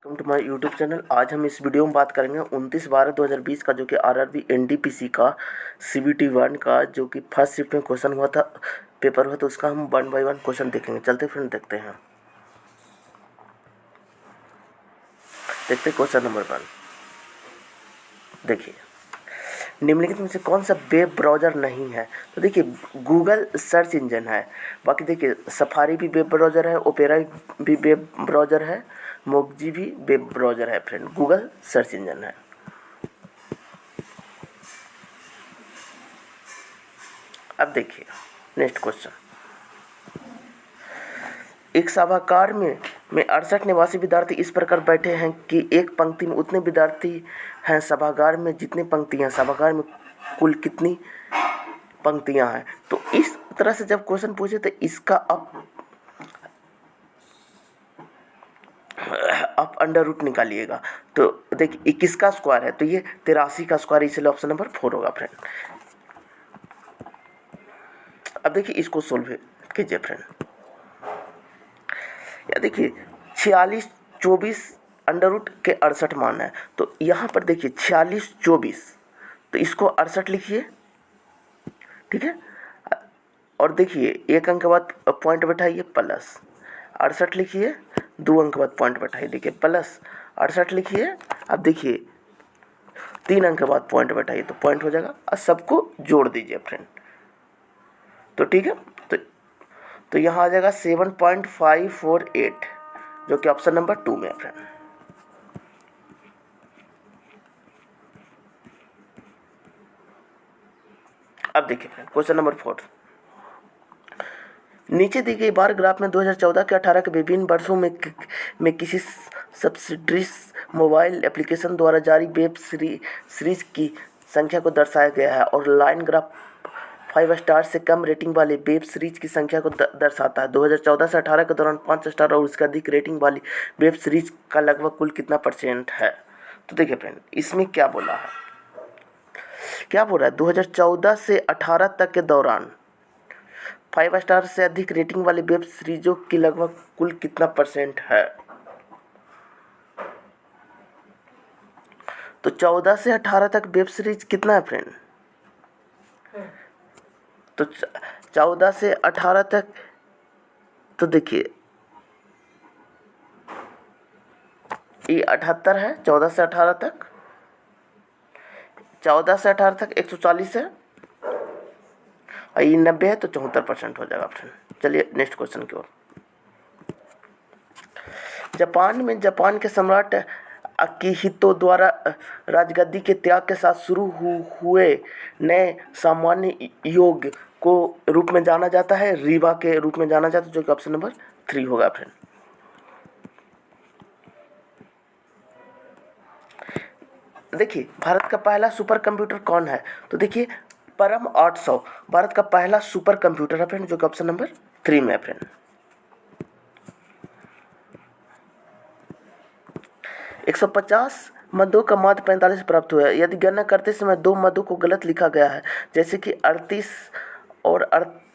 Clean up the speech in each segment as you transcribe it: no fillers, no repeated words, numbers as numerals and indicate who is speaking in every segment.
Speaker 1: Welcome to my YouTube channel. आज हम इस वीडियो में बात करेंगे 29/12/2020 का जो कि आरआरबी एनटीपीसी का सीबीटी 1 का जो कि फर्स्ट शिफ्ट में क्वेश्चन हुआ था, पेपर हुआ, तो उसका हम 1 बाय 1 क्वेश्चन देखेंगे। चलते फ्रेंड देखते हैं क्वेश्चन नंबर 1। देखिए, निम्नलिखित में से कौन सा वेब ब्राउज़र नहीं है? तो देखिए, गूगल सर्च इंजन है। बाकी देखिए, सफारी भी वेब ब्राउज़र है, ओपेरा भी वेब ब्राउज़र है, मोकजी भी वेब ब्राउज़र है फ्रेंड। गूगल सर्च इंजन है। अब देखिए नेक्स्ट क्वेश्चन। एक सभागार में 68 निवासी विद्यार्थी इस प्रकार बैठे हैं कि एक पंक्ति में उतने विद्यार्थी हैं सभागार में जितनी पंक्तियां। सभागार में कुल कितनी पंक्तियां हैं? तो इस तरह से जब क्वेश्चन पूछे तो इसका आप अंडर रूट निकालिएगा। तो देखिए 21 का स्क्वायर है तो ये 83 का स्क्वायर, इसलिए ऑप्शन नंबर 4 होगा फ्रेंड। अब देखिए इसको सोल्व कीजिए फ्रेंड। या देखिए 46 24 अंडर रूट के 68 मान है, तो यहाँ पर देखिए 46 24, तो इसको 68 लिखिए, ठीक है। और देखिए एक अंक के बाद पॉइंट बैठाइए प्लस 68 लिखिए, 2 अंक के बाद पॉइंट बैठाइए, देखिए प्लस 68 लिखिए। अब देखिए 3 अंक के बाद पॉइंट बैठाइए तो पॉइंट हो जाएगा, और सबको जोड़ दीजिए फ्रेंड। तो ठीक है, तो यहाँ आ जाएगा 7.548, जो कि ऑप्शन नंबर 2 में है फ्रेंड। अब देखिए फ्रेंड क्वेश्चन नंबर 4। नीचे दी गई बार ग्राफ में 2014 के 18 के विभिन्न वर्षों में किसी सब्सिडरी मोबाइल एप्लीकेशन द्वारा जारी वेब सीरीज की संख्या को दर्शाया गया है, और लाइन ग्राफ 5 स्टार से कम रेटिंग वाली वेब सीरीज की संख्या को दर्शाता है। 2014 से 18 के दौरान 5 स्टार और उससे अधिक रेटिंग वाली वेब सीरीज का लगभग कुल कितना % है? तो देखिए फ्रेंड, इसमें क्या बोला है, क्या बोल रहा है, 2014 से 18 तक के दौरान 5 स्टार से अधिक रेटिंग वाली वेब सीरीजों की लगभग कुल कितना % है? तो 14 से 18 तक वेब सीरीज कितना है फ्रेंड? तो 14 से 18 तक, तो देखिए ये 78 है। 14 से 18 तक, 14 से 18 तक 140 है, और ये 90 है, तो 74% हो जाएगा फ्रेंड। चलिए नेक्स्ट क्वेश्चन की ओर। जापान में जापान के सम्राट अकिहितो द्वारा राजगद्दी के त्याग के साथ शुरू हुए नए सामान्य योग को रूप में जाना जाता है, रीवा के रूप में जाना जाता है, जो कि ऑप्शन नंबर 3 होगा फ्रेंड। देखिए भारत का पहला सुपर कंप्यूटर कौन है? तो देखिए परम 800 भारत का पहला सुपर कंप्यूटर है फ्रेंड, जो कि ऑप्शन नंबर 3 में है फ्रेंड। 150 मदों का माध्य 45 प्राप्त हुआ है। यदि गणना करते समय 2 मदों को गलत लिखा गया है, जैसे कि 38 और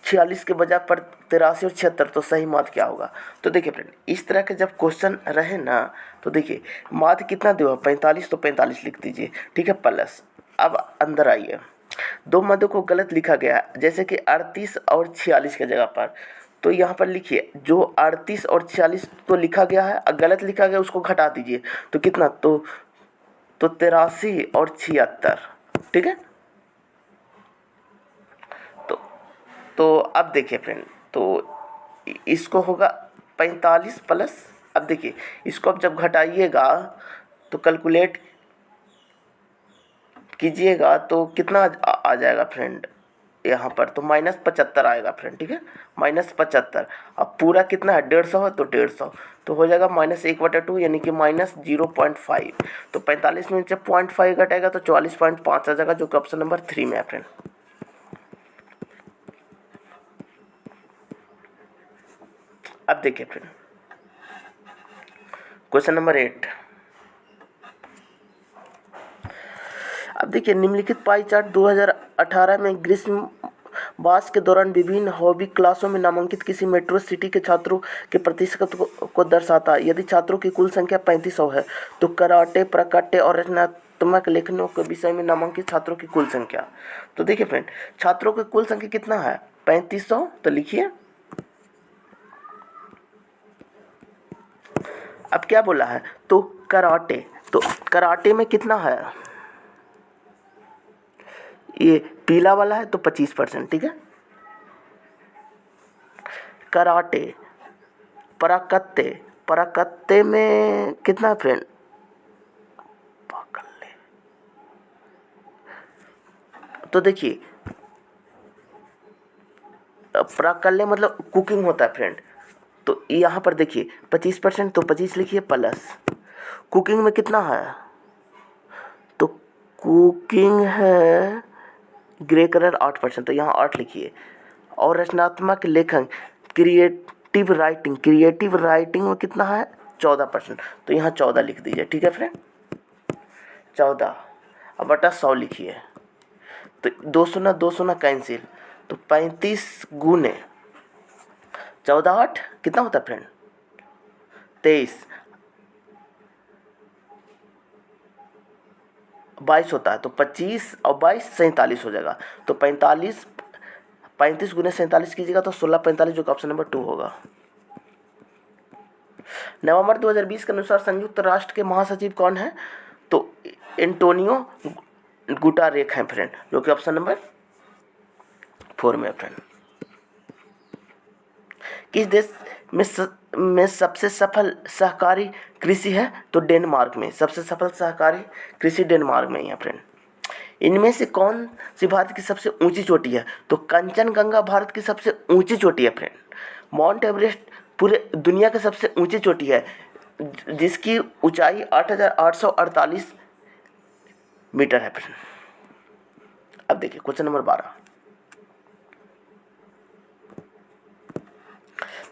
Speaker 1: 46 के बजाय पर 83 और 76, तो सही माध्य क्या होगा? तो देखिए फ्रेंड, इस तरह के जब क्वेश्चन रहे ना, तो देखिए माध्य कितना दिया 45, तो 45 लिख दीजिए, ठीक है, प्लस। अब अंदर आइए, 2 मदों को गलत लिखा गया, जैसे कि 38 और 46 के जगह पर, तो यहाँ पर लिखिए जो 38 और 46 तो लिखा गया है, गलत लिखा गया उसको घटा दीजिए, तो कितना, तो 83 और 76, ठीक है। तो अब देखिए फ्रेंड, तो इसको होगा 45 प्लस, अब देखिए इसको अब जब घटाइएगा तो कैलकुलेट कीजिएगा तो कितना आ जाएगा फ्रेंड, यहाँ पर तो -75 आएगा फ्रेंड, ठीक है, -75। अब पूरा कितना है, 150 है, तो 150 तो हो जाएगा -1/2, यानी कि -0.5। तो 45 में जब 0.5 घटेगा तो 44.5 आ जाएगा, जो कि ऑप्शन नंबर 3 में है फ्रेंड। अब देखिए फ्रेंड क्वेश्चन नंबर 8। अब देखिए निम्नलिखित पाई चार्ट 2018 में ग्रीष्म वर्ष के दौरान विभिन्न हॉबी क्लासों में नामांकित किसी मेट्रो सिटी के छात्रों के प्रतिशत को दर्शाता है। यदि छात्रों की कुल संख्या 3500 है तो कराटे, प्रकटे और रचनात्मक लेखनों के विषय में नामांकित छात्रों की कुल संख्या। तो देखिए फ्रेंड, छात्रों की कुल संख्या कितना है? 3500। तो लिखिए, अब क्या बोला है? तो कराटे, तो कराटे में कितना है? ये पीला वाला है तो 25%, ठीक है। कराटे, पराकत्ते, पराकत्ते में कितना है फ्रेंड? तो देखिए, प्राकल्य मतलब कुकिंग होता है फ्रेंड। तो यहाँ पर देखिए 25%, तो 25 लिखिए प्लस कुकिंग में कितना है? तो कुकिंग है ग्रे कलर 8%, तो यहाँ 8 लिखिए। और रचनात्मक लेखन, क्रिएटिव राइटिंग, क्रिएटिव राइटिंग में कितना है? 14%, तो यहाँ 14 लिख दीजिए, ठीक है फ्रेंड। 14 अब बटा 100 लिखिए। तो 200 ना कैंसिल, तो 35 गुने 14 8 कितना होता है फ्रेंड? 23, 22 होता है। तो 25 और 22 47 हो जाएगा। तो 35 गुने 47 कीजिएगा तो 1645, जो कि ऑप्शन नंबर 2 होगा। नवंबर 2020 के अनुसार संयुक्त राष्ट्र के महासचिव कौन है? तो एंटोनियो गुटारेस हैं फ्रेंड, जो कि ऑप्शन नंबर 4 में है फ्रेंड। किस देश में सबसे सफल सहकारी कृषि है? तो डेनमार्क में सबसे सफल सहकारी कृषि डेनमार्क में ही है फ्रेंड। इनमें से कौन सी भारत की सबसे ऊंची चोटी है? तो कंचनजंगा भारत की सबसे ऊंची चोटी है फ्रेंड। माउंट एवरेस्ट पूरे दुनिया की सबसे ऊंची चोटी है, जिसकी ऊंचाई 8848 मीटर है फ्रेंड। अब देखिए क्वेश्चन नंबर 12।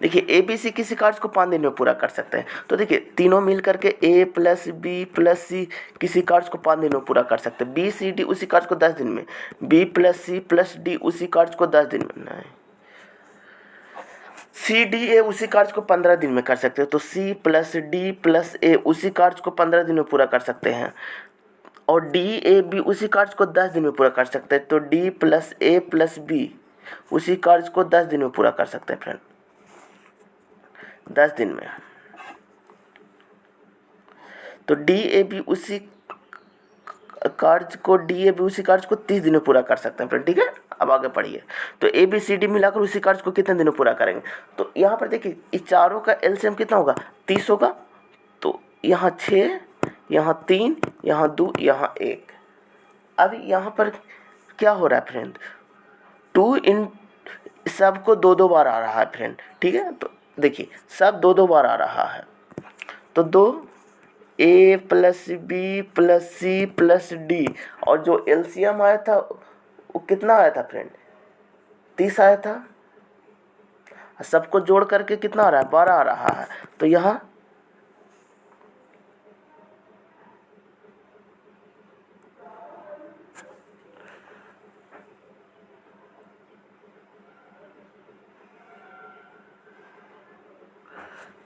Speaker 1: देखिए ABC किसी कार्य को 5 दिन में पूरा कर सकते हैं। तो देखिए तीनों मिल करके A plus B plus C किसी कार्य को 5 दिन में पूरा कर सकते हैं। B C D उसी कार्य को 10 दिन में, B plus C plus D उसी कार्य को 10 दिन में, नहीं C D A उसी कार्य को 15 दिन में कर सकते हैं। तो C plus D plus A उसी कार्य को 15 दिन में पूरा कर सकते हैं। और D A B उसी कार्य को 10 दिन में पूरा कर सकते हैं। तो D plus A plus B उसी कार्य को 10 दिन में पूरा कर सकते हैं फ्रेंड, 10 दिन में। तो DAB उसी कार्य को 30 दिन में पूरा कर सकते हैं फ्रेंड, ठीक है। अब आगे पढ़िए। तो ABCD मिलाकर उसी कार्य को कितने दिन में पूरा करेंगे? तो यहाँ पर देखिए इस चारों का एलसीएम कितना होगा? 30 होगा। तो यहाँ 6, यहाँ 3, यहाँ 2, यहाँ 1। अब यहाँ पर क्या हो रहा है फ्रेंड? 2 इन सबको 2 बार आ रहा है फ्रेंड, ठीक है। तो देखिए सब 2 बार आ रहा है। तो 2 A plus B plus C plus D, और जो एलसीएम आया था वो कितना आया था फ्रेंड? 30 आया था। सबको जोड़ करके कितना आ रहा है? 12 आ रहा है। तो यहाँ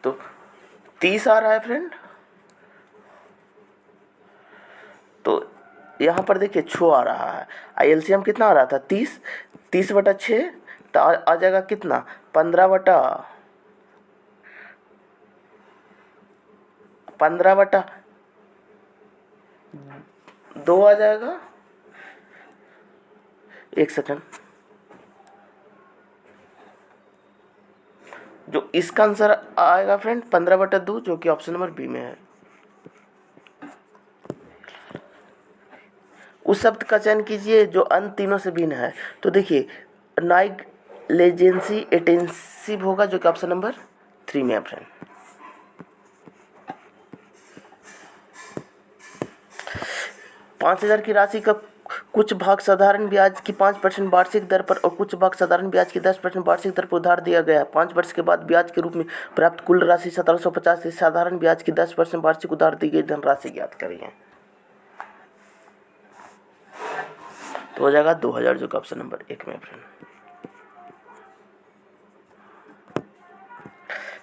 Speaker 1: तो 30 आ रहा है फ्रेंड। तो यहाँ पर देखिए 6 आ रहा है। एलसीएम कितना आ रहा था? 30, 30 बटा 6, तो आ जाएगा कितना? 15 बटा 2 आ जाएगा। एक सेकंड, जो इसका आंसर आएगा फ्रेंड 15 बटा 2, जो कि ऑप्शन नंबर बी में है। उस शब्द का चयन कीजिए जो अंत तीनों से भिन्न है। तो देखिए नाइग्लिजेंसी एटेंसिव होगा, जो कि ऑप्शन नंबर 3 में है फ्रेंड। $5000 की राशि का कुछ भाग साधारण ब्याज की 5% वार्षिक दर पर और कुछ भाग साधारण ब्याज की 10% वार्षिक दर पर उधार दिया गया है। 5 वर्ष के बाद ब्याज के रूप में प्राप्त कुल राशि 1750 थी। साधारण ब्याज की 10% वार्षिक उधार दी गई धनराशि ज्ञात करिए। तो हो जाएगा 2000, जो कि ऑप्शन नंबर 1 में फ्रेंड।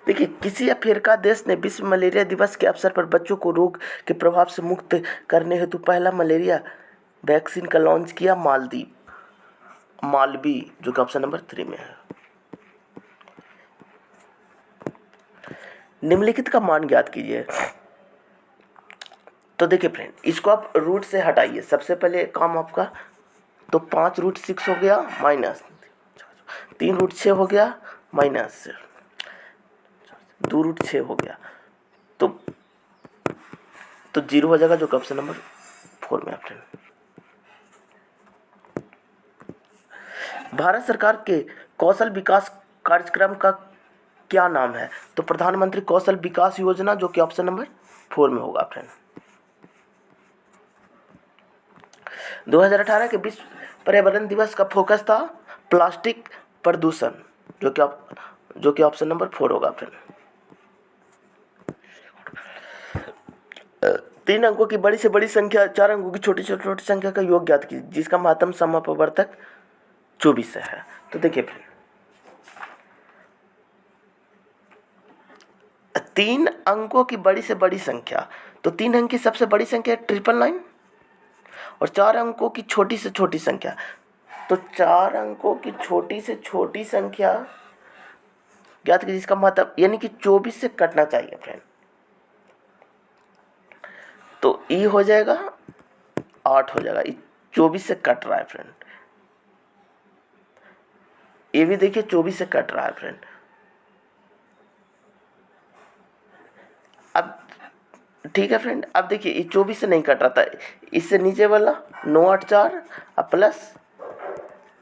Speaker 1: देखिए, किसी अफ्रीका देश ने विश्व मलेरिया दिवस के अवसर पर बच्चों को रोग के प्रभाव से मुक्त करने हेतु पहला मलेरिया वैक्सीन का लॉन्च किया। मालवी, जो कि ऑप्शन नंबर 3 में है। निम्नलिखित का मान ज्ञात कीजिए। तो देखिए फ्रेंड, इसको आप रूट से हटाइए। सबसे पहले काम आपका, तो 5√6 हो गया माइनस 3√6 हो गया माइनस 2√6 हो गया, तो 0 हो जाएगा, जो कि ऑप्शन नंबर 4 में है फ्रेंड। भारत सरकार के कौशल विकास कार्यक्रम का क्या नाम है? तो प्रधानमंत्री कौशल विकास योजना, जो कि ऑप्शन नंबर 4 में होगा फ्रेंड। 2018 के विश्व पर्यावरण दिवस का फोकस था प्लास्टिक प्रदूषण, जो कि ऑप्शन नंबर 4 होगा फ्रेंड। 3 अंकों की बड़ी से बड़ी संख्या 4 अंकों की छोटी से छोटी संख्या का योग ज्ञात कीजिए, जिसका महत्तम समापवर्तक 24 है। तो देखिए फ्रेंड, 3 अंकों की बड़ी से बड़ी संख्या, तो 3 अंक की सबसे बड़ी संख्या 999 और 4 अंकों की छोटी से छोटी संख्या, तो 4 अंकों की छोटी से छोटी संख्या ज्ञात कीजिए, जिसका मतलब यानी कि 24 से कटना चाहिए फ्रेंड। तो ई हो जाएगा 8 हो जाएगा, 24 से कट रहा है फ्रेंड। ये भी देखिए 24 से कट रहा है फ्रेंड। अब ठीक है फ्रेंड, अब देखिए ये 24 से नहीं कट रहा था, इससे नीचे वाला 9 8 4 प्लस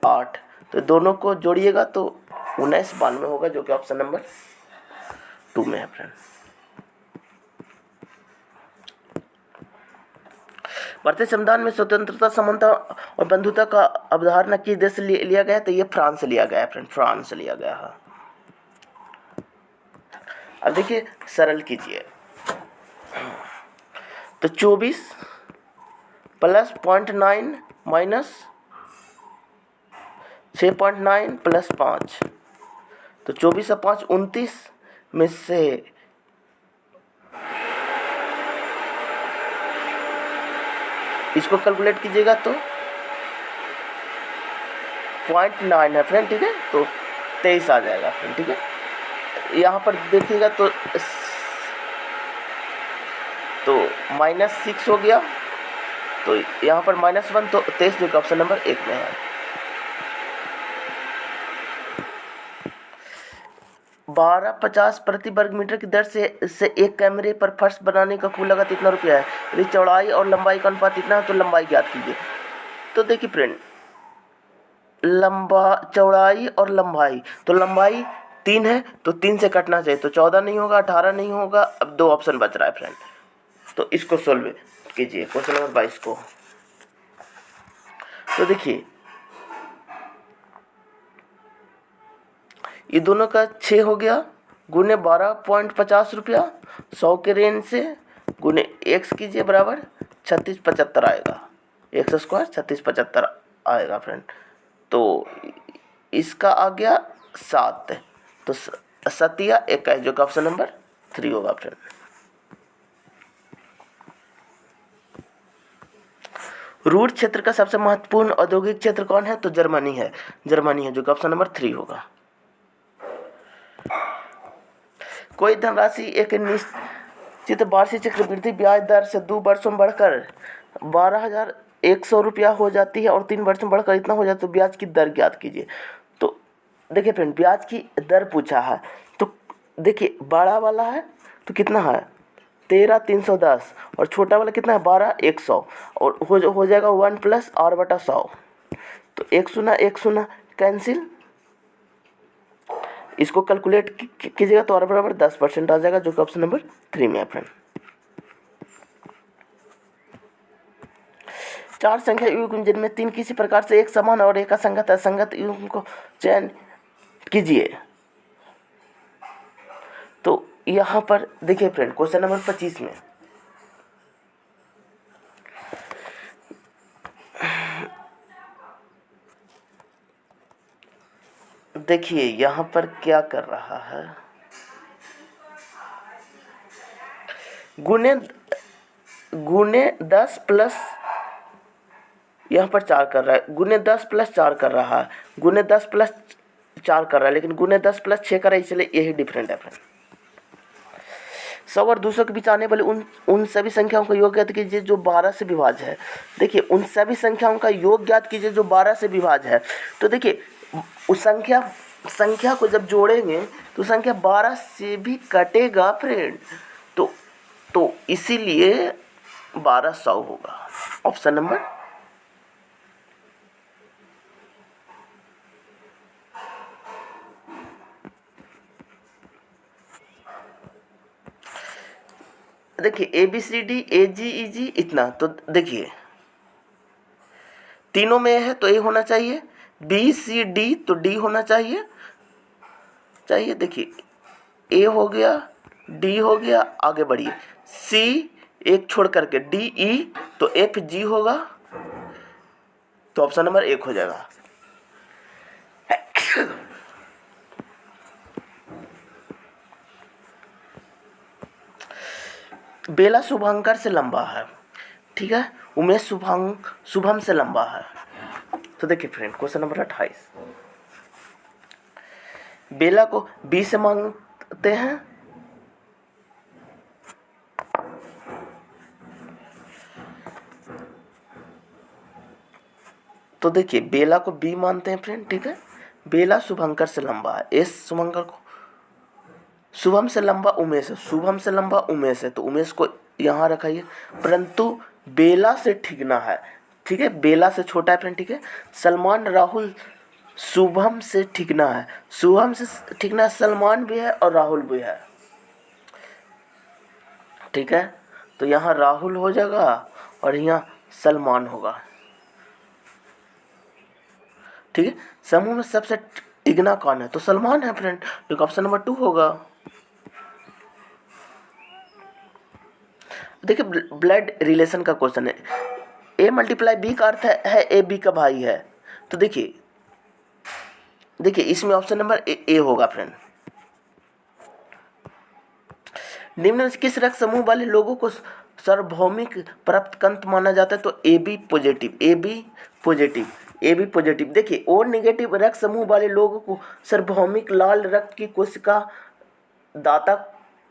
Speaker 1: 8, तो दोनों को जोड़िएगा तो 19 92 होगा, जो कि ऑप्शन नंबर 2 में है फ्रेंड। भारतीय संविधान में स्वतंत्रता, समानता और बंधुता का अवधारणा किस देश से लिया गया है? तो ये फ्रांस से लिया गया है फ्रेंड, फ्रांस से लिया गया है। अब देखिए सरल कीजिए, तो 24 प्लस 0.9 माइनस 6.9 प्लस 5, तो 24 और 5 29 में से इसको कैलकुलेट कीजिएगा तो 0.9 है फ्रेंड, ठीक है, तो 23 आ जाएगा फ्रेंड, ठीक है। यहाँ पर देखिएगा तो -6 हो गया, तो यहाँ पर -1, तो 23, जो कि ऑप्शन नंबर 1 में है। 1250 प्रति वर्ग मीटर की दर से एक कैमरे पर फर्श बनाने का कुल लागत इतना रुपया है। यदि चौड़ाई और लंबाई का अनुपात इतना है तो लंबाई ज्ञात कीजिए। तो देखिए फ्रेंड, चौड़ाई और लंबाई, तो लंबाई 3 है तो 3 से कटना चाहिए, तो 14 नहीं होगा, 18 नहीं होगा। अब 2 ऑप्शन बच रहा है फ्रेंड, तो इसको सोल्व कीजिए क्वेश्चन नंबर 22 को। तो देखिए ये दोनों का 6 हो गया, गुने 12.50 रुपया 100 के रेंज से, गुने x कीजिए बराबर 3675 आएगा, x स्क्वायर 3675 आएगा फ्रेंड। तो इसका आ गया 7, तो 7 या 21, जो कि ऑप्शन नंबर 3 होगा फ्रेंड। रूर क्षेत्र का सबसे महत्वपूर्ण औद्योगिक क्षेत्र कौन है? तो जर्मनी है, जो कि ऑप्शन नंबर 3 होगा। कोई धनराशि एक निश्चित वार्षिक चक्रवृद्धि ब्याज दर से 2 वर्षों में बढ़कर 12,100 रुपया हो जाती है और 3 वर्षों में बढ़कर इतना हो जाता है, तो ब्याज की दर ज्ञात कीजिए। तो देखिए फ्रेंड, ब्याज की दर पूछा है, तो देखिए बड़ा वाला है तो कितना है 13,310 और छोटा वाला कितना है 12,100, और हो जाएगा 1 + r/100, तो 1 कैंसिल। इसको कैलकुलेट कीजिएगा तो r बराबर 10% आ जाएगा, जो कि ऑप्शन नंबर 3 में है फ्रेंड। 4 संख्या युग्म जिनमें 3 किसी प्रकार से एक समान और एक असंगत असंगत युग्म को चयन कीजिए। तो यहाँ पर देखिए फ्रेंड, क्वेश्चन नंबर 25 में देखिए यहाँ पर क्या कर रहा है, गुने गुने 10 प्लस यहाँ पर 4 कर रहा है, गुने 10 प्लस 4 कर रहा है, गुने 10 प्लस 4 कर रहा है, लेकिन गुने 10 प्लस 6 कर रहा है, इसलिए यही डिफरेंट है फ्रेंड। 100 और 200 के बीच आने वाले उन सभी संख्याओं का योग ज्ञात कीजिए जो 12 से विभाज्य है। देखिए उन सभी संख्याओं का योग ज्ञात कीजिए जो 12 से विभाज्य है। तो देखिए उस संख्या को जब जोड़ेंगे तो संख्या 12 से भी कटेगा फ्रेंड, तो इसीलिए 1200 होगा। ऑप्शन नंबर देखिए ABCD AGEG इतना, तो देखिए तीनों में है तो A होना चाहिए, BCD तो D होना चाहिए। देखिए A हो गया, D हो गया, आगे बढ़िए C एक छोड़ करके DE तो FG होगा, तो ऑप्शन नंबर 1 हो जाएगा। बेला शुभंकर से लंबा है, ठीक है, उमेश शुभम से लंबा है। तो देखिए फ्रेंड क्वेश्चन नंबर 28, बेला को B से मांगते हैं, तो देखिए बेला को B मानते हैं फ्रेंड, ठीक है, बेला शुभंकर से लंबा है, एस शुभंकर को, शुभम से लंबा उमेश है, शुभम से लंबा उमेश है, तो उमेश को यहाँ रखाइए, परंतु बेला से ठीकना है, ठीक है, बेला से छोटा है फ्रेंड, ठीक है। सलमान राहुल शुभम से ठीकना है, शुभम से ठीकना है, सलमान भी है और राहुल भी है, ठीक है, तो यहाँ राहुल हो जाएगा और यहाँ सलमान होगा, ठीक है। समूह में सबसे टिकना कौन है, तो सलमान है फ्रेंड, तो ऑप्शन नंबर 2 होगा। देखिए ब्लड रिलेशन का क्वेश्चन है, A मल्टीप्लाई B का अर्थ है A B का भाई है, तो देखिए इसमें ऑप्शन नंबर ए होगा फ्रेंड। निम्न में किस रक्त समूह वाले लोगों को सार्वभौमिक प्राप्तकंत माना जाता है, तो AB पॉजिटिव। देखिए O नेगेटिव रक्त समूह वाले लोगों को सार्वभौमिक लाल रक्त की कोशिका दाता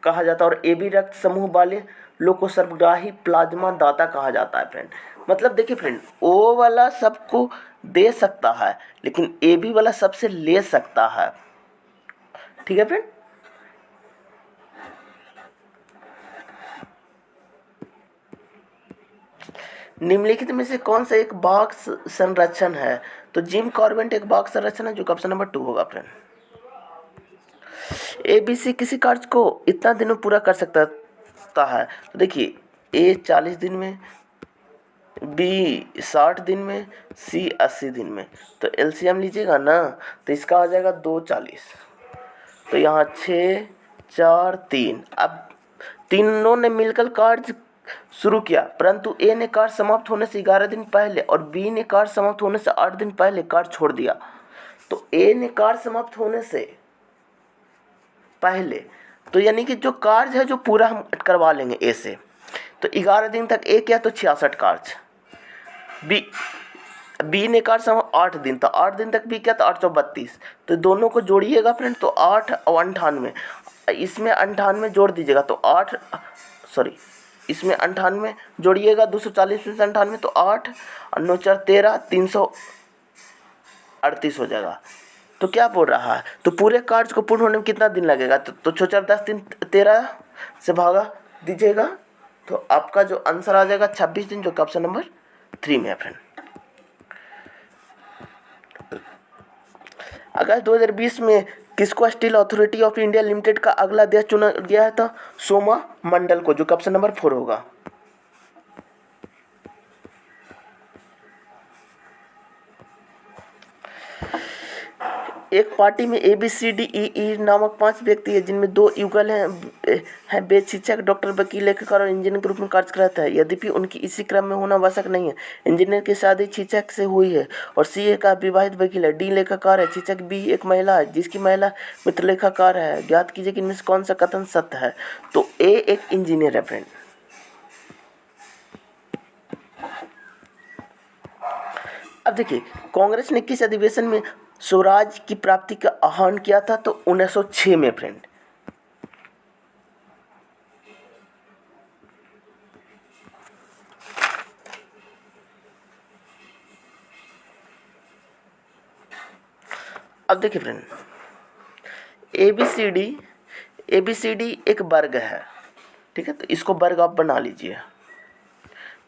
Speaker 1: कहा जाता है, और AB रक्त समूह वाले लोग को सर्वग्राही प्लाज्मा दाता कहा जाता है फ्रेंड। मतलब देखिए फ्रेंड O वाला सबको दे सकता है, लेकिन AB वाला सबसे ले सकता है, ठीक है फ्रेंड। निम्नलिखित में से कौन सा एक बॉक्स संरचन है, तो जिम कॉर्बेट एक बॉक्स संरचना है, जो ऑप्शन नंबर 2 होगा फ्रेंड। ABC किसी कार्य को इतना दिन में पूरा कर सकता है, तो देखिए A 40 दिन में, B 60 दिन में, C 80 दिन में, तो LCM लीजिएगा ना, तो इसका आ जाएगा 2 40, तो यहाँ 6 4 3। अब तीनों ने मिलकर कार्य शुरू किया, परंतु A ने कार्य समाप्त होने से 11 दिन पहले और B ने कार्य समाप्त होने से 8 दिन पहले कार्य छोड़ दिया। तो A ने कार्य समाप्त होने से पहले, तो यानी कि जो कार्य है जो पूरा हम करवा लेंगे A से, तो 11 दिन तक A किया तो 66 कार्य, B ने कार्य समाप्त 8 दिन, तो 8 दिन तक B किया तो 832, तो दोनों को जोड़िएगा फ्रेंड, तो 8 और 98, इसमें 98 जोड़ दीजिएगा तो इसमें 98 जोड़िएगा 240 में से 98, तो 8 और 9 4 13 338 हो जाएगा। तो क्या बोल रहा है, तो पूरे कार्य को पूर्ण होने में कितना दिन लगेगा, तो 4 4 10 3 13 से भागा दीजिएगा, तो आपका जो आंसर आ जाएगा 26 दिन, जो कि ऑप्शन नंबर 3 में है फ्रेंड। अगस्त 2020 में किसको steel authority of India limited का अगला अध्यक्ष चुना गया था, सोमा मंडल को, जो ऑप्शन नंबर 4 होगा। एक पार्टी में ABCDEE नामक 5 व्यक्ति हैं, जिनमें 2 युगल हैं वेद शिक्षक, डॉक्टर, वकील, लेखक और इंजीनियर के रूप में कार्य करता है। यद्यपि उनकी इसी क्रम में होना आवश्यक नहीं है। इंजीनियर की शादी शिक्षक से हुई है और C एक विवाहित वकील है। D लेखाकार है। शिक्षक B एक महिला है जिसकी महिला मित्र लेखाकार है। ज्ञात कीजिए कि इनमें से कौन सा कथन सत्य है। तो A एक इंजीनियर है फ्रेंड। अब देखिए, कांग्रेस ने किस अधिवेशन में स्वराज की प्राप्ति का आह्वान किया था? तो 1906 में फ्रेंड। अब देखिए फ्रेंड, ABCD एक वर्ग है, ठीक है, तो इसको वर्ग आप बना लीजिए,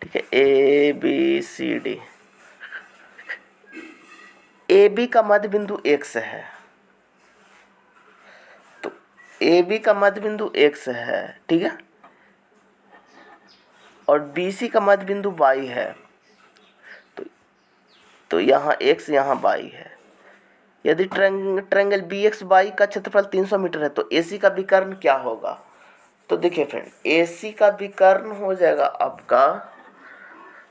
Speaker 1: ठीक है। ABCD, AB का मध्य बिंदु X है, तो AB का मध्य बिंदु X है, ठीक है, और BC का मध्य बिंदु Y है, तो यहाँ X यहाँ Y है। यदि ट्रायंगल BXY का क्षेत्रफल 300 मीटर है तो AC का विकर्ण क्या होगा? तो देखिए फ्रेंड, AC का विकर्ण हो जाएगा आपका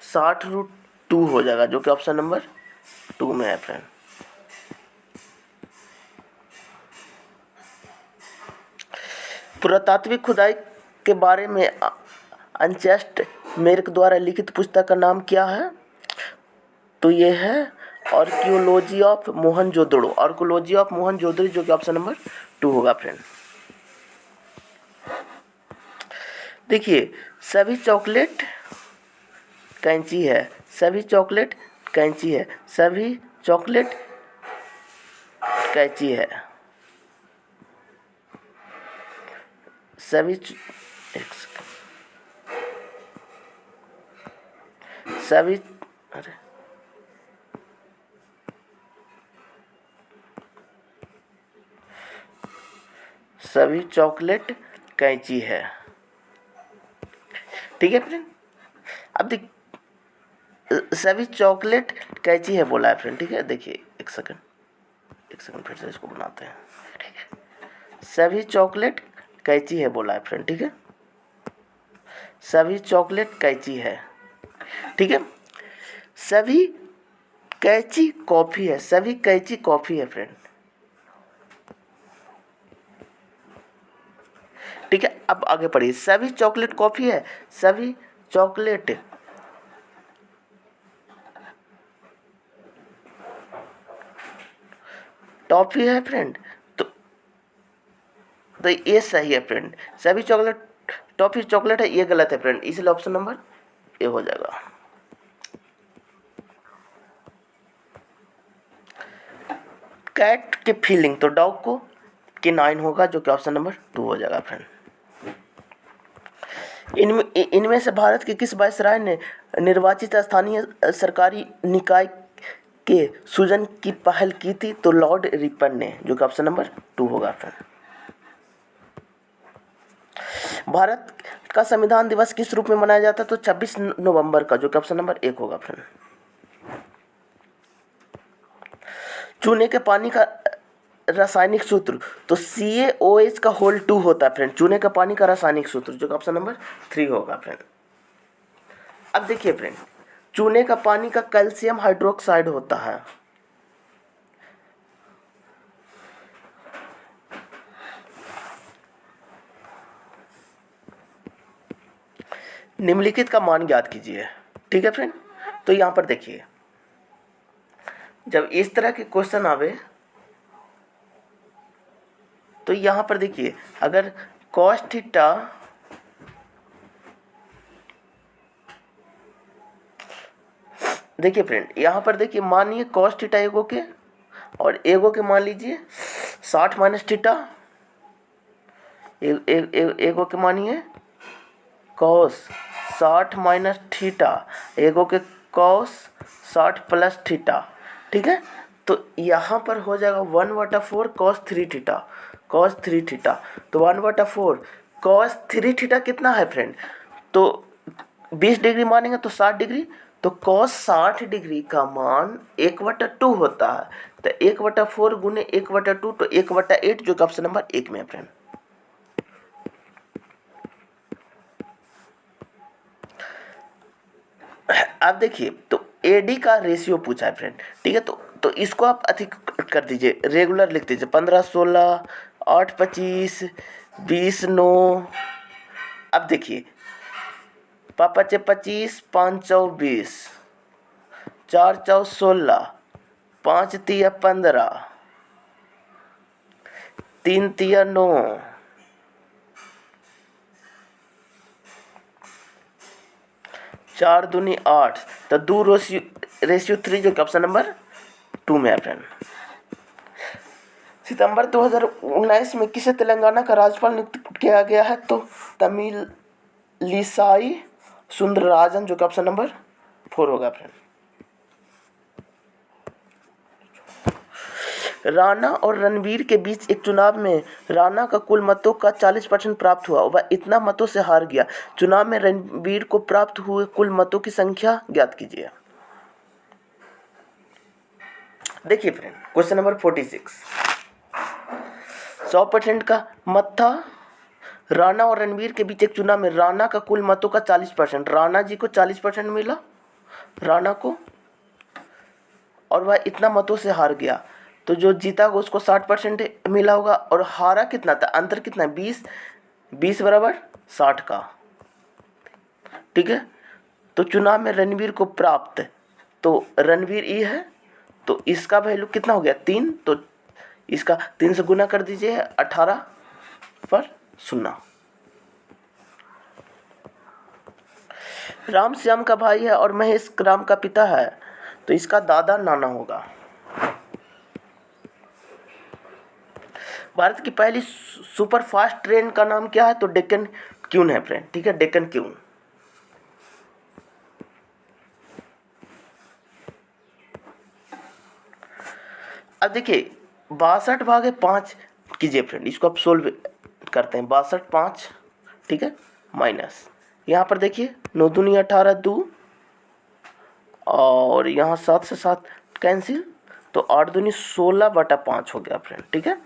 Speaker 1: 60√2 हो जाएगा, जो कि ऑप्शन नंबर 2 में है फ्रेंड। पुरातात्विक खुदाई के बारे में अर्नेस्ट मेर्क द्वारा लिखित पुस्तक का नाम क्या है? तो ये है archaeology of Mohenjodaro, archaeology of Mohenjodaro, जो कि ऑप्शन नंबर 2 होगा फ्रेंड। देखिए, सभी चॉकलेट कैंची है, सभी चॉकलेट कैंची है, सभी चॉकलेट कैंची है, सभी चॉकलेट कैंची है, ठीक है फ्रेंड। अब देख, सभी चॉकलेट कैंची है बोला है फ्रेंड, ठीक है। देखिए एक सेकंड फिर से इसको बनाते हैं, ठीक है। सभी चॉकलेट कैंची है बोला है फ्रेंड, ठीक है। सभी चॉकलेट कैंची है, ठीक है। सभी कैंची कॉफी है, सभी कैंची कॉफी है फ्रेंड, ठीक है। अब आगे पढ़िए, सभी चॉकलेट कॉफी है, सभी चॉकलेट टॉफी है फ्रेंड, तो ये सही है फ्रेंड। सभी चॉकलेट टॉफी चॉकलेट है, ये गलत है फ्रेंड, इसलिए ऑप्शन नंबर ए हो जाएगा। कैट के फीलिंग, तो डॉग को K9 होगा, जो कि ऑप्शन नंबर 2 हो जाएगा फ्रेंड। इनमें से भारत के किस वायसराय ने निर्वाचित स्थानीय सरकारी निकाय के सृजन की पहल की थी? तो लॉर्ड रिपन ने, जो कि ऑप्शन नंबर 2 होगा फ्रेंड। भारत का संविधान दिवस किस रूप में मनाया जाता है? तो 26 नवंबर का, जो कि ऑप्शन नंबर 1 होगा फ्रेंड। चूने के पानी का रासायनिक सूत्र, तो CaOH का होल 2 होता है फ्रेंड, चूने का पानी का रासायनिक सूत्र, जो कि ऑप्शन नंबर 3 होगा फ्रेंड। अब देखिए फ्रेंड, चूने का पानी का कैल्शियम हाइड्रोक्साइड होता है, निम्नलिखित का मान ज्ञात कीजिए, ठीक है फ्रेंड। तो यहाँ पर देखिए, जब इस तरह के क्वेश्चन आवे तो यहाँ पर देखिए, अगर cos थीटा देखिए फ्रेंड, यहाँ पर देखिए, मानिए cos थीटा एगो के और एगो के मान लीजिए 60 माइनस थीटा, एगो के मानिए cos 60 माइनस थीटा, एगो के cos 60 प्लस थीटा, ठीक है। तो यहाँ पर हो जाएगा 1/4 cos 3 थीटा, cos 3 थीटा, तो 1/4 cos 3 थीटा कितना है फ्रेंड? तो 20 डिग्री मानेंगे तो 60 डिग्री, तो cos 60 डिग्री का मान 1/2 होता है, तो 1/4 गुने 1/2 तो 1/8, जो कि ऑप्शन नंबर 1 में है फ्रेंड। आप देखिए, तो एडी का रेशियो पूछा है फ्रेंड, ठीक है। तो इसको आप अधिक कर दीजिए, रेगुलर लिख दीजिए, 15 16, 8 25, 20 9। अब देखिए, 5 5 25, 5 4 20, 4 4 16, 5 3 15, 3 3 9, 4 दूनी 8, तो 2 रेशियो 3, जो कि ऑप्शन नंबर 2 में है फ्रेंड। सितंबर 2019 में किसे तेलंगाना का राज्यपाल नियुक्त किया गया है? तो तमिलिसाई सुंदरराजन, जो कि ऑप्शन नंबर 4 होगा फ्रेंड। राणा और रणवीर के बीच एक चुनाव में राणा का कुल मतों का 40% प्राप्त हुआ, वह इतना मतों से हार गया। चुनाव में रणवीर को प्राप्त हुए कुल मतों की संख्या ज्ञात कीजिए। देखिए फ्रेंड, क्वेश्चन नंबर 46, 100% का मत था। राणा और रणवीर के बीच एक चुनाव में राणा का कुल मतों का 40%, राणा जी को 40% मिला, राणा को, और वह इतना मतों से हार गया। तो जो जीता होगा उसको 60% मिला होगा, और हारा कितना था, अंतर कितना है, 20 बराबर 60 का, ठीक है। तो चुनाव में रणवीर को प्राप्त, तो रणवीर ई है, तो इसका वैल्यू कितना हो गया, 3, तो इसका 3 से गुना कर दीजिए, 18 पर 0। राम श्याम का भाई है और महेश राम का पिता है, तो इसका दादा नाना होगा। भारत की पहली सुपर फास्ट ट्रेन का नाम क्या है? तो डेक्कन क्वीन है फ्रेंड, ठीक है, डेक्कन क्वीन। अब देखिए, 62 भागे 5 कीजिए फ्रेंड, इसको आप सोल्व करते हैं। 62 5, ठीक है, माइनस, यहाँ पर देखिए 9 दूनी 18 2, और यहाँ 7 से 7 कैंसिल, तो 8 दूनी 16/5 हो गया फ्रेंड, ठीक है।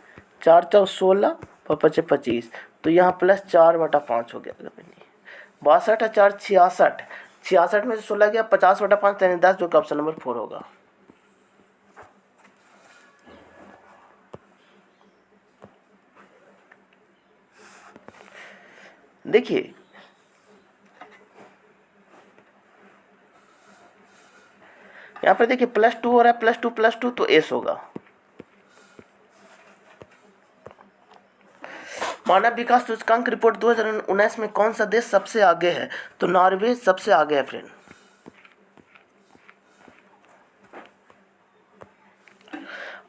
Speaker 1: 4 4 16, 5 5 25, तो यहाँ प्लस 4/5 हो गया। 62 और 4 66, 66 में से 16 गया, 50/5 यानी 10, जो कि ऑप्शन नंबर 4 होगा। देखिए, यहाँ पर देखिए +2 हो रहा है, +2 तो एस होगा। मानव विकास सूचकांक रिपोर्ट 2019 में कौन सा देश सबसे आगे है? तो नॉर्वे सबसे आगे है फ्रेंड।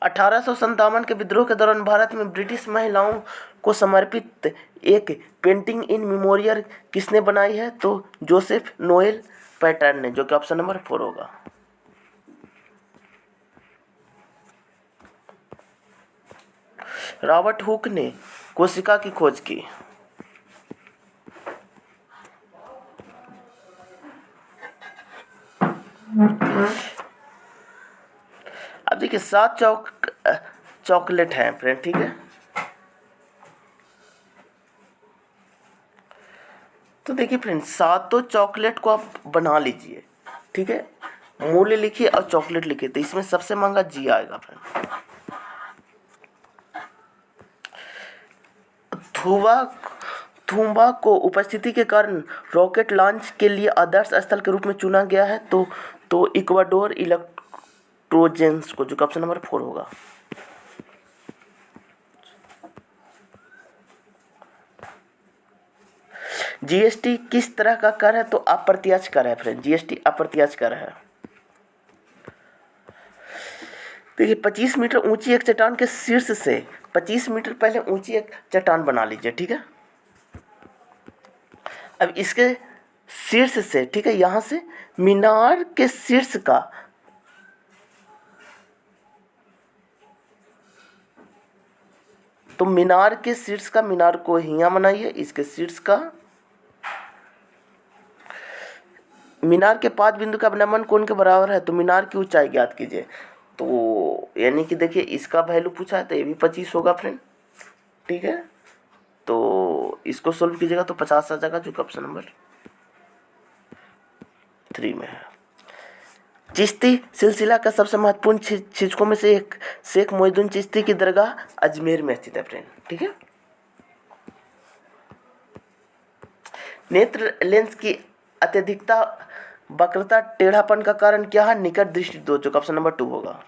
Speaker 1: $1857 के विद्रोह के दौरान भारत में ब्रिटिश महिलाओं को समर्पित एक पेंटिंग इन मेमोरियल किसने बनाई है? तो जोसेफ नोएल पैटर्न ने, जो कि ऑप्शन नंबर 4 होगा। रॉबर्ट हुक ने कोशिका की खोज की। अब देखिए 7 चॉकलेट हैं फ्रेंड, ठीक है। तो देखिए फ्रेंड, 7 चॉकलेट को आप बना लीजिए, ठीक है, मूल्य लिखिए और चॉकलेट लिखिए, तो इसमें सबसे महंगा जी आएगा फ्रेंड। थूम्बा को उपस्थिति के कारण रॉकेट लॉन्च के लिए आदर्श स्थल के रूप में चुना गया है, तो इक्वाडोर इलेक्ट्रोजेंस को, जो ऑप्शन नंबर 4 होगा। जीएसटी किस तरह का कर है? तो अप्रत्यक्ष कर है फ्रेंड, जीएसटी अप्रत्यक्ष कर है। देखिए 25 मीटर ऊंची एक चट्टान के शीर्ष से 25 मीटर पहले ऊंची एक चट्टान बना लीजिए, ठीक है। अब इसके शीर्ष से, ठीक है, यहां से मीनार के शीर्ष का तो मीनार के शीर्ष का, मीनार को यहाँ बनाइए, इसके शीर्ष का मीनार के 5 बिंदु का अवनमन कोण के बराबर है, तो मीनार की ऊंचाई ज्ञात कीजिए। तो यानी कि देखिए इसका वैल्यू पूछा है तो ये भी 25 होगा फ्रेंड, ठीक है। तो इसको सोल्व कीजिएगा तो 50 आ जाएगा, जो कि ऑप्शन नंबर 3 में है। चिश्ती सिलसिला का सबसे महत्वपूर्ण शिक्षकों में से एक शेख मोइनुद्दीन चिश्ती की दरगाह अजमेर में स्थित है फ्रेंड, ठीक है। नेत्र लेंस की अत्यधिकता वक्रता टेढ़ापन का कारण क्या है, निकट दृष्टि दोष, जो ऑप्शन नंबर 2 होगा।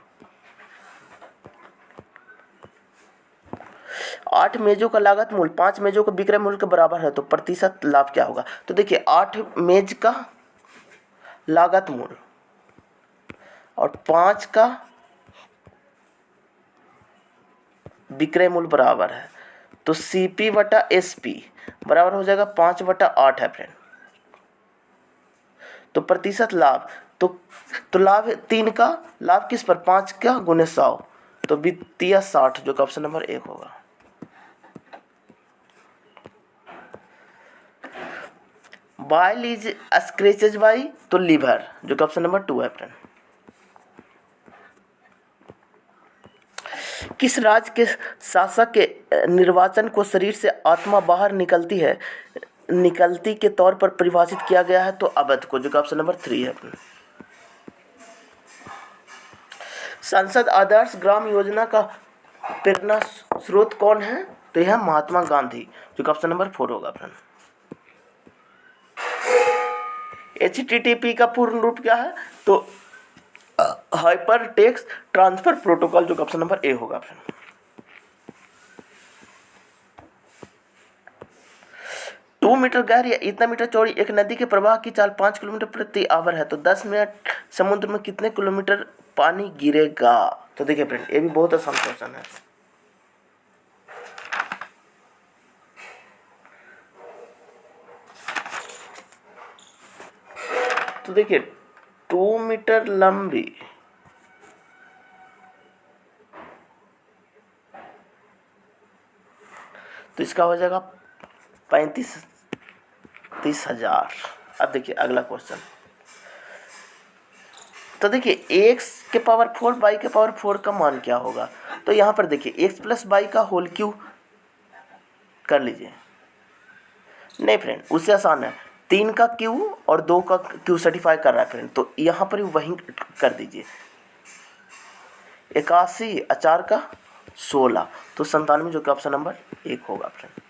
Speaker 1: 8 मेजों का लागत मूल्य 5 मेजों का विक्रय मूल्य के बराबर है, तो प्रतिशत लाभ क्या होगा। तो देखिए 8 मेज का लागत मूल्य और 5 का विक्रय मूल्य बराबर है, तो CP बटा SP बराबर हो जाएगा 5/8 है फ्रेंड। तो प्रतिशत लाभ, तो लाभ 3 का, लाभ किस पर, 5 का गुने 100, तो वित्तीय 60, जो कि ऑप्शन नंबर 1 होगा। बाइल इज स्क्रेचेज बाई, तो लीवर, जो कि ऑप्शन नंबर 2 है फ्रेंड। किस राज्य के शासक के निर्वाचन को शरीर से आत्मा बाहर निकलती के तौर पर परिभाषित किया गया है, तो अवध को, जो कि ऑप्शन नंबर 3 है। संसद आदर्श ग्राम योजना का प्रेरणा स्रोत कौन है, तो यह महात्मा गांधी, जो कि ऑप्शन नंबर 4 होगा फ्रेंड। HTTP का पूर्ण रूप क्या है, तो हाइपर टेक्स्ट ट्रांसफर प्रोटोकॉल, जो कि ऑप्शन नंबर A होगा फ्रेंड। टू मीटर गहरी या इतना मीटर चौड़ी एक नदी के प्रवाह की चाल 5 किलोमीटर प्रति आवर है, तो 10 मिनट समुद्र में कितने किलोमीटर पानी गिरेगा। तो देखिए फ्रेंड ये भी बहुत आसान क्वेश्चन है। तो देखिए 2 मीटर लंबी तो इसका हो जाएगा 35,30,000। अब देखिए अगला क्वेश्चन, तो देखिए x के पावर 4 y के पावर 4 का मान क्या होगा। तो यहाँ पर देखिए x प्लस y का होल क्यू कर लीजिए। नहीं फ्रेंड उससे आसान है, 3 का क्यू और 2 का क्यू सर्टिफाई कर रहा है फ्रेंड, तो यहाँ पर वही कर दीजिए। 81 4 का 16, तो 97, जो कि ऑप्शन नंबर 1 होगा फ्रेंड।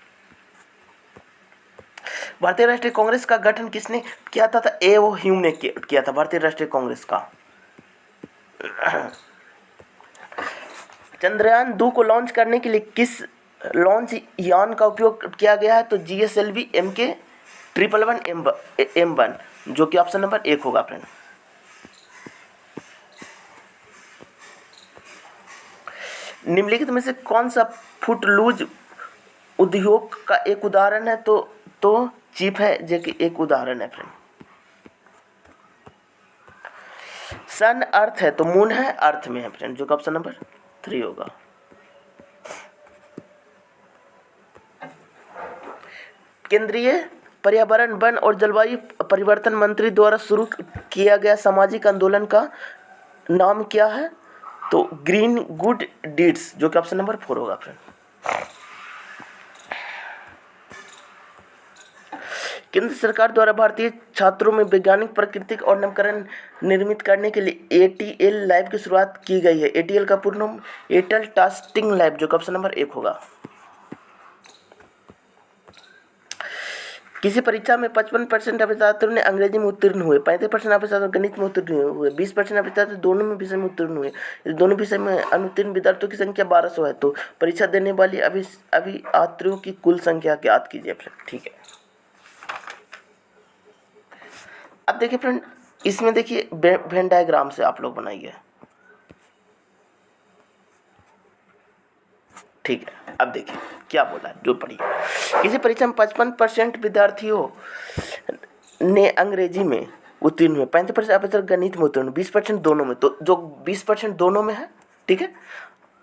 Speaker 1: भारतीय राष्ट्रीय कांग्रेस का गठन किसने किया था, A.O. ह्यूम ने किया था भारतीय राष्ट्रीय कांग्रेस का। चंद्रयान 2 को लॉन्च करने के लिए किस लॉन्च यान का उपयोग किया गया है, तो GSLV MK 111 M1, जो कि ऑप्शन नंबर 1 होगा फ्रेंड। निम्नलिखित में से कौन सा फुटलूज उद्योग का एक उदाहरण है, तो चिप है, जो कि एक उदाहरण है फ्रेंड। सन अर्थ है तो मून है अर्थ में है फ्रेंड, जो कि ऑप्शन नंबर 3 होगा। केंद्रीय पर्यावरण वन और जलवायु परिवर्तन मंत्री द्वारा शुरू किया गया सामाजिक आंदोलन का नाम क्या है, तो ग्रीन गुड डीड्स, जो कि ऑप्शन नंबर 4 होगा फ्रेंड। केंद्र सरकार द्वारा भारतीय छात्रों में वैज्ञानिक प्राकृतिक और नवीकरण निर्मित करने के लिए ATL लैब की शुरुआत की गई है। ATL का पूर्ण नाम एटल टेस्टिंग लैब, जो कि ऑप्शन नंबर 1 होगा। किसी परीक्षा में 55% अभ्यर्थियों ने अंग्रेजी में उत्तीर्ण हुए, 35% अभ्यर्थी गणित में उत्तीर्ण हुए, 20% अभ्यर्थी दोनों में विषय में उत्तीर्ण हुए। दोनों विषय में अनुत्तीर्ण विद्यार्थियों की संख्या 1200 है, तो परीक्षा देने वाली अभ्यर्थियों की कुल संख्या ज्ञात कीजिए फ्रेंड, ठीक है। अब देखिए फ्रेंड इसमें देखिए वेन डायग्राम से आप लोग बनाइए, ठीक है। अब देखिए क्या बोला है, जो पढ़िए। किसी परीक्षा में 55% विद्यार्थियों ने अंग्रेजी में उत्तीर्ण हुए, 35% अभ्यर्थी गणित में उत्तीर्ण, 20% दोनों में, तो जो 20% दोनों में है, ठीक है।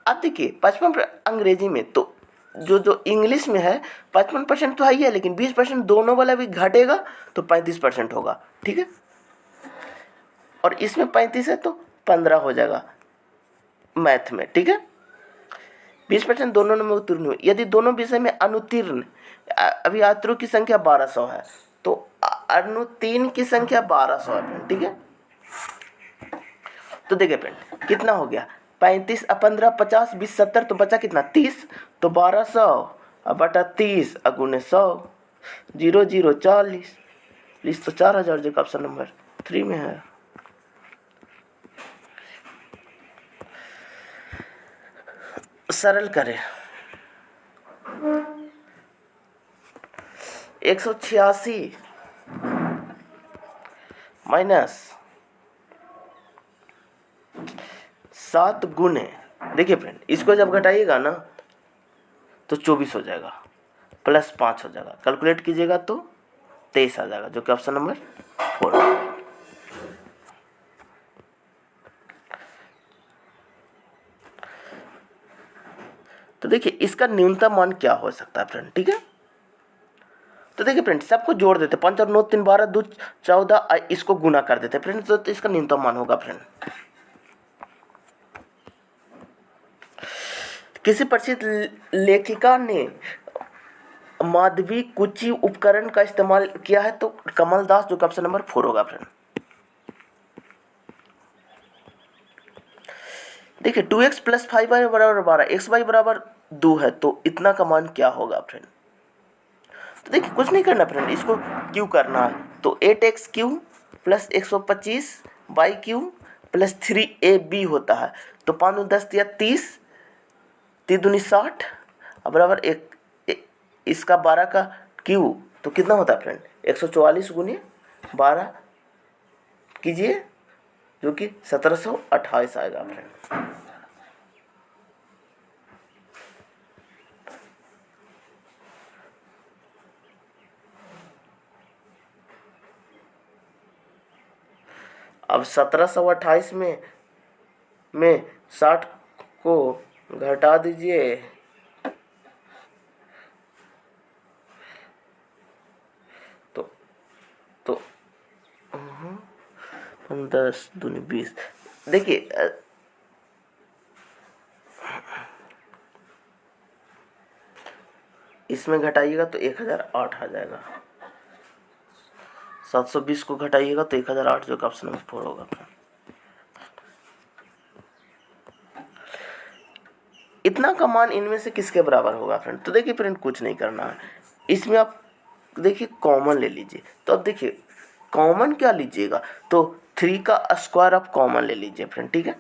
Speaker 1: अब देखिए 55% अंग्रेजी में, तो जो इंग्लिश में है 55% तो है ही है, लेकिन 20% दोनों वाला भी घटेगा तो 35% होगा, ठीक है। और इसमें 35 है तो 15 हो जाएगा मैथ में, ठीक है। 20% दोनों में उत्तीर्ण हुए। यदि दोनों विषय में अनुत्तीर्ण, अभियात्रियों की संख्या 1200 है तो अनुत्तीर्ण की संख्या 1200 है फ्रेंड, ठीक है। तो देखिए फ्रेंड कितना हो गया, 35 15 50 20 70, तो बचा कितना 30, तो 1200 बटा 30 गुने 100, 0 0 40, लिस्ट तो 4000 जो ऑप्शन नंबर 3 में है। सरल करें, 186 माइनस 7 गुने, देखिए फ्रेंड इसको जब घटाइएगा ना तो 24 हो जाएगा, प्लस 5 हो जाएगा, कैलकुलेट कीजिएगा तो 23 आ जाएगा, जो कि ऑप्शन नंबर 4 है। तो देखिए इसका न्यूनतम मान क्या हो सकता है फ्रेंड, ठीक है। तो देखिए फ्रेंड सबको जोड़ देते, 5 और 9 3 12 2 14, इसको गुना कर देते फ्रेंड, तो इसका न्यूनतम मान होगा फ्रेंड। किसी प्रसिद्ध लेखिका ने माधवी कुची उपकरण का इस्तेमाल किया है, तो कमल दास, जो कि ऑप्शन नंबर 4 होगा फ्रेंड। देखिए 2x प्लस 5y बराबर 12, xy बराबर 2 है, तो इतना का मान क्या होगा फ्रेंड। तो देखिए कुछ नहीं करना फ्रेंड, इसको क्यू करना है, तो 8x Q plus 125 by Q plus 3ab होता है, तो 5 10 या 30, 3 दूनी 60 बराबर इसका 12 का क्यू, तो कितना होता है फ्रेंड 144 गुने 12 कीजिए, जो कि 1728 आएगा फ्रेंड। अब 1728 में 60 को घटा दीजिए, तो 10 दूनी 20, देखिए इसमें घटाइएगा तो 1008 आ जाएगा, 720 को घटाइएगा तो 1008, जो कि ऑप्शन नंबर 4 होगा। इतना का मान इनमें से किसके बराबर होगा फ्रेंड। तो देखिए फ्रेंड कुछ नहीं करना है, इसमें आप देखिए कॉमन ले लीजिए, तो अब देखिए कॉमन क्या लीजिएगा, तो 3 का स्क्वायर आप कॉमन ले लीजिए फ्रेंड, ठीक है।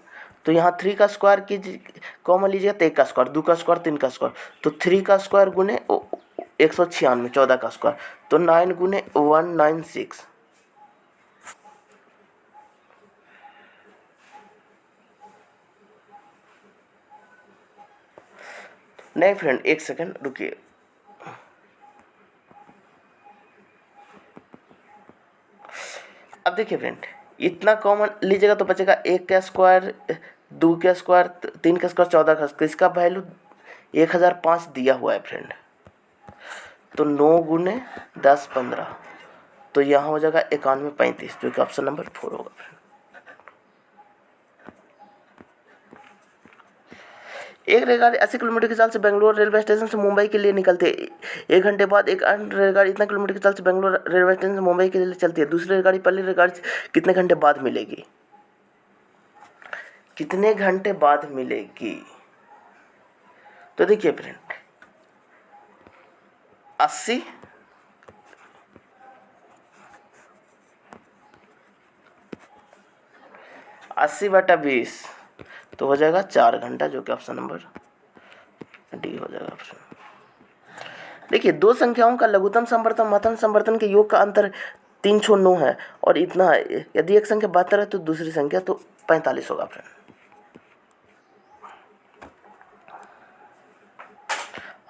Speaker 1: तो यहाँ 3 का स्क्वायर कीजिए, कॉमन लीजिए तो 1 का स्क्वायर, 2 का स्क्वायर, 3 का स्क्वायर, तो 3 का स्क्वायर गुने 196, 14 का स्क्वायर, तो 9 गुने 196, नहीं फ्रेंड एक सेकंड रुकिए, अब देखिए फ्रेंड इतना कॉमन लीजिएगा तो बचेगा 1 का स्क्वायर, 2 का स्क्वायर, 3 का स्क्वायर, 14 का स्क्वायर, इसका वैल्यू 1005 दिया हुआ है फ्रेंड, तो 9 गुने 10 15, तो यहाँ हो जाएगा 91 35, जो कि ऑप्शन नंबर 4 होगा फ्रेंड। एक रेलगाड़ी 80 किलोमीटर की चाल से बेंगलोर रेलवे स्टेशन से मुंबई के लिए निकलती है, 1 घंटे बाद एक अन्य रेलगाड़ी इतना किलोमीटर की चाल से बेंगलोर रेलवे स्टेशन से मुंबई के लिए चलती है, दूसरी रेलगाड़ी पहली रेलगाड़ी से कितने घंटे बाद मिलेगी, कितने घंटे बाद मिलेगी। तो देखिए फ्रेंड 80 80/20, तो हो जाएगा 4 घंटा, जो कि ऑप्शन नंबर डी हो जाएगा ऑप्शन। देखिए दो संख्याओं का लघुत्तम संवर्तन महत्तम संवर्तन के योग का अंतर 309 है, और इतना है, यदि एक संख्या 72 है तो दूसरी संख्या तो 45 होगा फ्रेंड।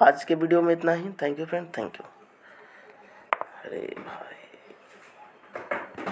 Speaker 1: आज के वीडियो में इतना ही, thank you friend, thank you. अरे भाई।